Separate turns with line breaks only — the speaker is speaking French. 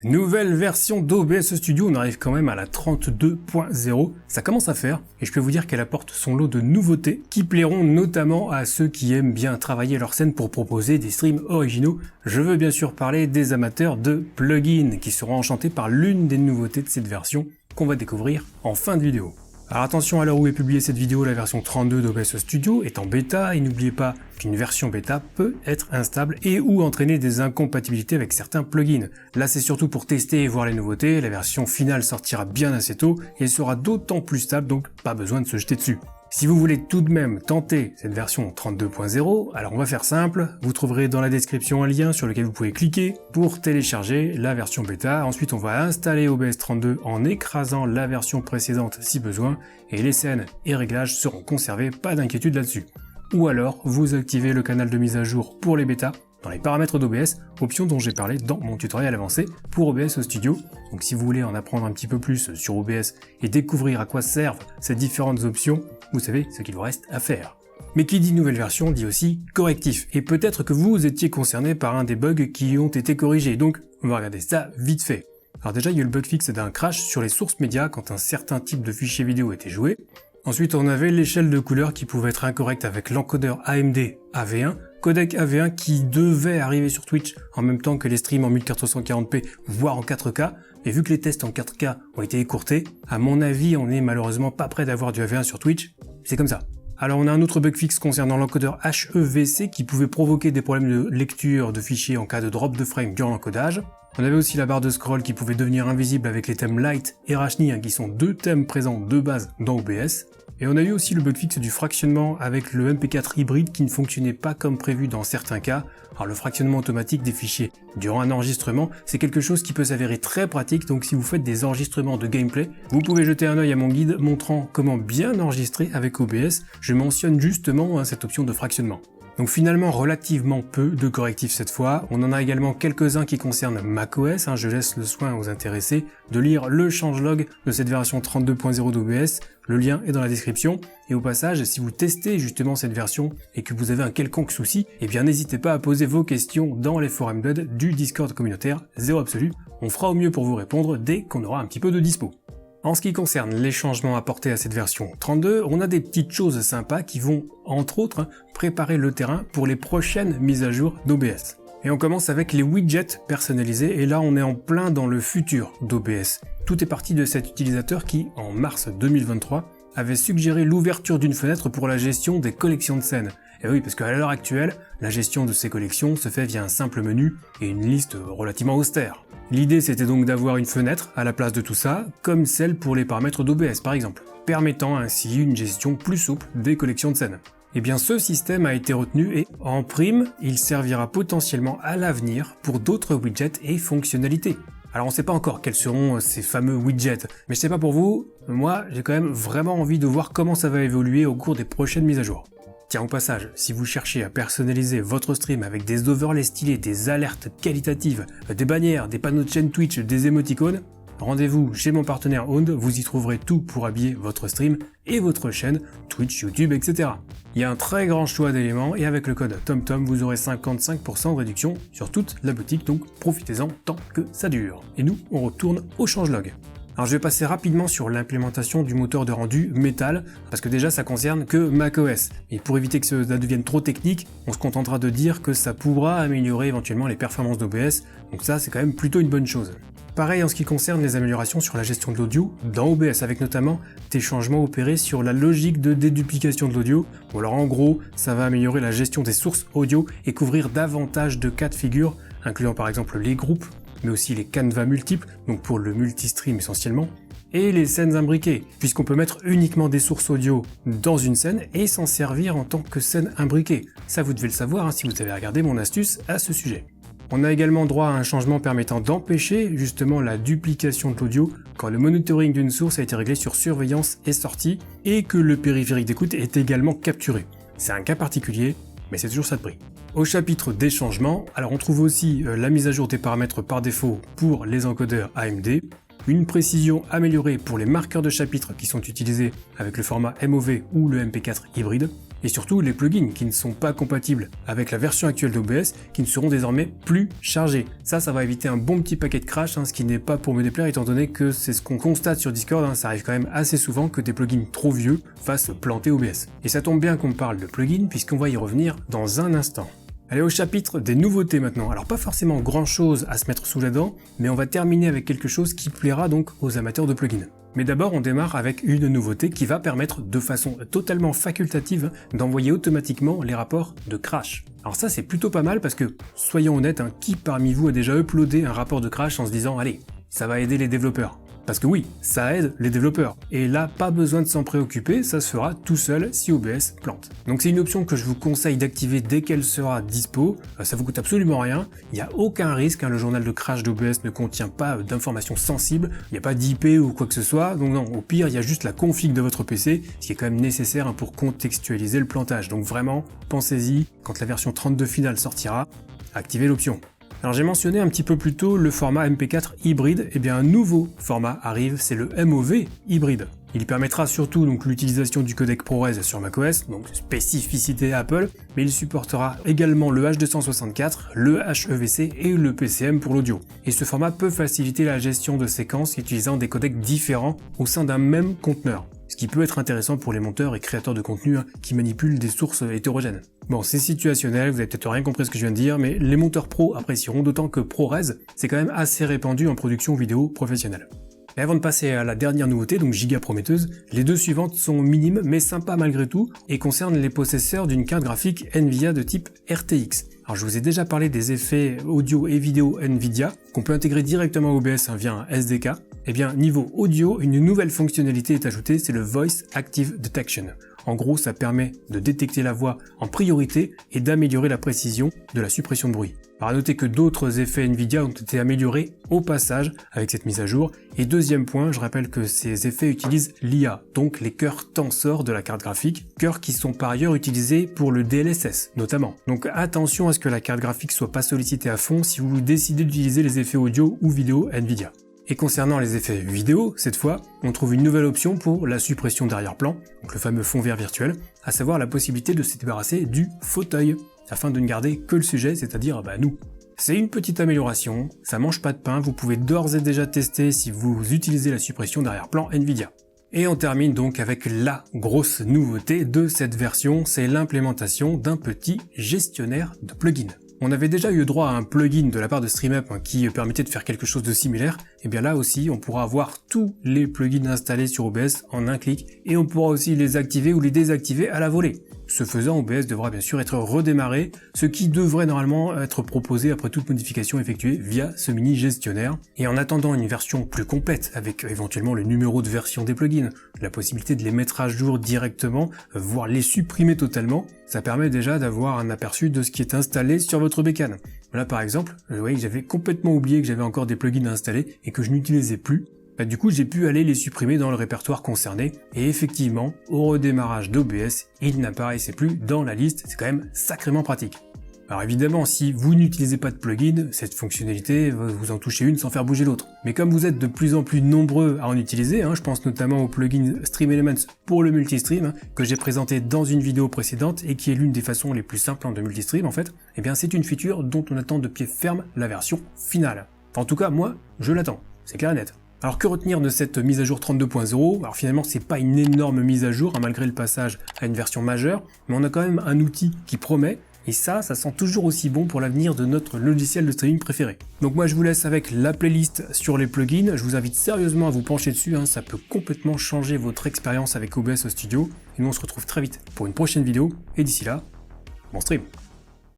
Nouvelle version d'OBS Studio, on arrive quand même à la 32.0, ça commence à faire, et je peux vous dire qu'elle apporte son lot de nouveautés qui plairont notamment à ceux qui aiment bien travailler leur scène pour proposer des streams originaux. Je veux bien sûr parler des amateurs de plugins qui seront enchantés par l'une des nouveautés de cette version qu'on va découvrir en fin de vidéo. Alors attention, à l'heure où est publiée cette vidéo, la version 32 d'OBS Studio est en bêta, et n'oubliez pas qu'une version bêta peut être instable et ou entraîner des incompatibilités avec certains plugins. Là c'est surtout pour tester et voir les nouveautés, la version finale sortira bien assez tôt et sera d'autant plus stable, donc pas besoin de se jeter dessus. Si vous voulez tout de même tenter cette version 32.0, alors on va faire simple, vous trouverez dans la description un lien sur lequel vous pouvez cliquer pour télécharger la version bêta. Ensuite on va installer OBS 32 en écrasant la version précédente si besoin, et les scènes et réglages seront conservés, pas d'inquiétude là-dessus. Ou alors vous activez le canal de mise à jour pour les bêtas dans les paramètres d'OBS, option dont j'ai parlé dans mon tutoriel avancé pour OBS Studio. Donc si vous voulez en apprendre un petit peu plus sur OBS et découvrir à quoi servent ces différentes options, vous savez ce qu'il vous reste à faire. Mais qui dit nouvelle version dit aussi correctif, et peut-être que vous étiez concerné par un des bugs qui ont été corrigés, donc on va regarder ça vite fait. Alors déjà il y a eu le bug fixe d'un crash sur les sources médias quand un certain type de fichier vidéo était joué. Ensuite on avait l'échelle de couleurs qui pouvait être incorrecte avec l'encodeur AMD AV1, codec AV1 qui devait arriver sur Twitch en même temps que les streams en 1440p voire en 4K, et vu que les tests en 4K ont été écourtés, à mon avis on n'est malheureusement pas près d'avoir du AV1 sur Twitch, c'est comme ça. Alors on a un autre bug fixe concernant l'encodeur HEVC qui pouvait provoquer des problèmes de lecture de fichiers en cas de drop de frame durant l'encodage. On avait aussi la barre de scroll qui pouvait devenir invisible avec les thèmes Light et Rashni, qui sont deux thèmes présents de base dans OBS. Et on a eu aussi le bug fixe du fractionnement avec le MP4 hybride qui ne fonctionnait pas comme prévu dans certains cas. Alors le fractionnement automatique des fichiers durant un enregistrement, c'est quelque chose qui peut s'avérer très pratique, donc si vous faites des enregistrements de gameplay, vous pouvez jeter un œil à mon guide montrant comment bien enregistrer avec OBS. Je mentionne justement cette option de fractionnement. Donc finalement relativement peu de correctifs cette fois. On en a également quelques-uns qui concernent macOS, je laisse le soin aux intéressés de lire le changelog de cette version 32.0 d'OBS, le lien est dans la description. Et au passage, si vous testez justement cette version et que vous avez un quelconque souci, eh bien n'hésitez pas à poser vos questions dans les forums d'aide du Discord communautaire Zéro Absolu. On fera au mieux pour vous répondre dès qu'on aura un petit peu de dispo. En ce qui concerne les changements apportés à cette version 32, on a des petites choses sympas qui vont, entre autres, préparer le terrain pour les prochaines mises à jour d'OBS. Et on commence avec les widgets personnalisés, et là on est en plein dans le futur d'OBS. Tout est parti de cet utilisateur qui, en mars 2023, avait suggéré l'ouverture d'une fenêtre pour la gestion des collections de scènes. Et oui, parce qu'à l'heure actuelle, la gestion de ces collections se fait via un simple menu et une liste relativement austère. L'idée c'était donc d'avoir une fenêtre à la place de tout ça, comme celle pour les paramètres d'OBS par exemple, permettant ainsi une gestion plus souple des collections de scènes. Et bien ce système a été retenu et, en prime, il servira potentiellement à l'avenir pour d'autres widgets et fonctionnalités. Alors on sait pas encore quels seront ces fameux widgets, mais je sais pas pour vous, moi j'ai quand même vraiment envie de voir comment ça va évoluer au cours des prochaines mises à jour. Tiens, au passage, si vous cherchez à personnaliser votre stream avec des overlays stylés, des alertes qualitatives, des bannières, des panneaux de chaîne Twitch, des émoticônes, rendez-vous chez mon partenaire Owned, vous y trouverez tout pour habiller votre stream et votre chaîne Twitch, YouTube, etc. Il y a un très grand choix d'éléments et avec le code TOMTOM, vous aurez 55% de réduction sur toute la boutique, donc profitez-en tant que ça dure. Et nous, on retourne au changelog. Alors je vais passer rapidement sur l'implémentation du moteur de rendu Metal, parce que déjà ça concerne que macOS. Et pour éviter que ça devienne trop technique, on se contentera de dire que ça pourra améliorer éventuellement les performances d'OBS, donc ça c'est quand même plutôt une bonne chose. Pareil en ce qui concerne les améliorations sur la gestion de l'audio dans OBS, avec notamment des changements opérés sur la logique de déduplication de l'audio. Bon alors en gros, ça va améliorer la gestion des sources audio et couvrir davantage de cas de figure, incluant par exemple les groupes, mais aussi les canevas multiples, donc pour le multistream essentiellement, et les scènes imbriquées, puisqu'on peut mettre uniquement des sources audio dans une scène et s'en servir en tant que scène imbriquée. Ça vous devez le savoir si vous avez regardé mon astuce à ce sujet. On a également droit à un changement permettant d'empêcher justement la duplication de l'audio quand le monitoring d'une source a été réglé sur surveillance et sortie, et que le périphérique d'écoute est également capturé. C'est un cas particulier, mais c'est toujours ça de prix. Au chapitre des changements, alors on trouve aussi la mise à jour des paramètres par défaut pour les encodeurs AMD, une précision améliorée pour les marqueurs de chapitre qui sont utilisés avec le format MOV ou le MP4 hybride, et surtout les plugins qui ne sont pas compatibles avec la version actuelle d'OBS qui ne seront désormais plus chargés. Ça va éviter un bon petit paquet de crash, ce qui n'est pas pour me déplaire étant donné que c'est ce qu'on constate sur Discord, ça arrive quand même assez souvent que des plugins trop vieux fassent planter OBS. Et ça tombe bien qu'on parle de plugins puisqu'on va y revenir dans un instant. Allez au chapitre des nouveautés maintenant. Alors pas forcément grand chose à se mettre sous la dent, mais on va terminer avec quelque chose qui plaira donc aux amateurs de plugins. Mais d'abord on démarre avec une nouveauté qui va permettre de façon totalement facultative d'envoyer automatiquement les rapports de crash. Alors ça c'est plutôt pas mal parce que, soyons honnêtes, qui parmi vous a déjà uploadé un rapport de crash en se disant allez, ça va aider les développeurs? Parce que oui, ça aide les développeurs. Et là, pas besoin de s'en préoccuper, ça se fera tout seul si OBS plante. Donc c'est une option que je vous conseille d'activer dès qu'elle sera dispo. Ça vous coûte absolument rien. Il n'y a aucun risque, le journal de crash d'OBS ne contient pas d'informations sensibles. Il n'y a pas d'IP ou quoi que ce soit. Donc non, au pire, il y a juste la config de votre PC, ce qui est quand même nécessaire pour contextualiser le plantage. Donc vraiment, pensez-y, quand la version 32 finale sortira, activez l'option. Alors j'ai mentionné un petit peu plus tôt le format MP4 hybride, et bien un nouveau format arrive, c'est le MOV hybride. Il permettra surtout donc l'utilisation du codec ProRes sur macOS, donc spécificité Apple, mais il supportera également le H264, le HEVC et le PCM pour l'audio. Et ce format peut faciliter la gestion de séquences utilisant des codecs différents au sein d'un même conteneur, ce qui peut être intéressant pour les monteurs et créateurs de contenu qui manipulent des sources hétérogènes. Bon, c'est situationnel, vous avez peut-être rien compris ce que je viens de dire, mais les monteurs pro apprécieront, d'autant que ProRes, c'est quand même assez répandu en production vidéo professionnelle. Et avant de passer à la dernière nouveauté, donc giga prometteuse, les deux suivantes sont minimes mais sympas malgré tout et concernent les possesseurs d'une carte graphique Nvidia de type RTX. Alors je vous ai déjà parlé des effets audio et vidéo Nvidia qu'on peut intégrer directement à OBS via un SDK. Et bien niveau audio, une nouvelle fonctionnalité est ajoutée, c'est le Voice Active Detection. En gros, ça permet de détecter la voix en priorité et d'améliorer la précision de la suppression de bruit. Alors à noter que d'autres effets Nvidia ont été améliorés au passage avec cette mise à jour. Et deuxième point, je rappelle que ces effets utilisent l'IA, donc les cœurs tensors de la carte graphique, cœurs qui sont par ailleurs utilisés pour le DLSS notamment. Donc attention à ce que la carte graphique soit pas sollicitée à fond si vous décidez d'utiliser les effets audio ou vidéo Nvidia. Et concernant les effets vidéo, cette fois, on trouve une nouvelle option pour la suppression d'arrière-plan, donc le fameux fond vert virtuel, à savoir la possibilité de se débarrasser du fauteuil, afin de ne garder que le sujet, c'est-à-dire nous. C'est une petite amélioration, ça mange pas de pain, vous pouvez d'ores et déjà tester si vous utilisez la suppression d'arrière-plan Nvidia. Et on termine donc avec la grosse nouveauté de cette version, c'est l'implémentation d'un petit gestionnaire de plugins. On avait déjà eu droit à un plugin de la part de StreamUp qui permettait de faire quelque chose de similaire, et bien là aussi on pourra avoir tous les plugins installés sur OBS en un clic, et on pourra aussi les activer ou les désactiver à la volée. Ce faisant, OBS devra bien sûr être redémarré, ce qui devrait normalement être proposé après toute modification effectuée via ce mini gestionnaire. Et en attendant une version plus complète, avec éventuellement le numéro de version des plugins, la possibilité de les mettre à jour directement, voire les supprimer totalement, ça permet déjà d'avoir un aperçu de ce qui est installé sur votre bécane. Là par exemple, vous voyez que j'avais complètement oublié que j'avais encore des plugins à installer et que je n'utilisais plus. Du coup, j'ai pu aller les supprimer dans le répertoire concerné, et effectivement, au redémarrage d'OBS, ils n'apparaissaient plus dans la liste, c'est quand même sacrément pratique. Alors évidemment, si vous n'utilisez pas de plugin, cette fonctionnalité, vous en touchez une sans faire bouger l'autre. Mais comme vous êtes de plus en plus nombreux à en utiliser, je pense notamment au plugin Stream Elements pour le multistream, que j'ai présenté dans une vidéo précédente, et qui est l'une des façons les plus simples de multistream en fait, et bien c'est une feature dont on attend de pied ferme la version finale. En tout cas, moi, je l'attends, c'est clair et net. Alors que retenir de cette mise à jour 32.0 ? Alors finalement c'est pas une énorme mise à jour malgré le passage à une version majeure, mais on a quand même un outil qui promet, et ça sent toujours aussi bon pour l'avenir de notre logiciel de streaming préféré. Donc moi je vous laisse avec la playlist sur les plugins, je vous invite sérieusement à vous pencher dessus, ça peut complètement changer votre expérience avec OBS Studio, et nous on se retrouve très vite pour une prochaine vidéo, et d'ici là, bon stream.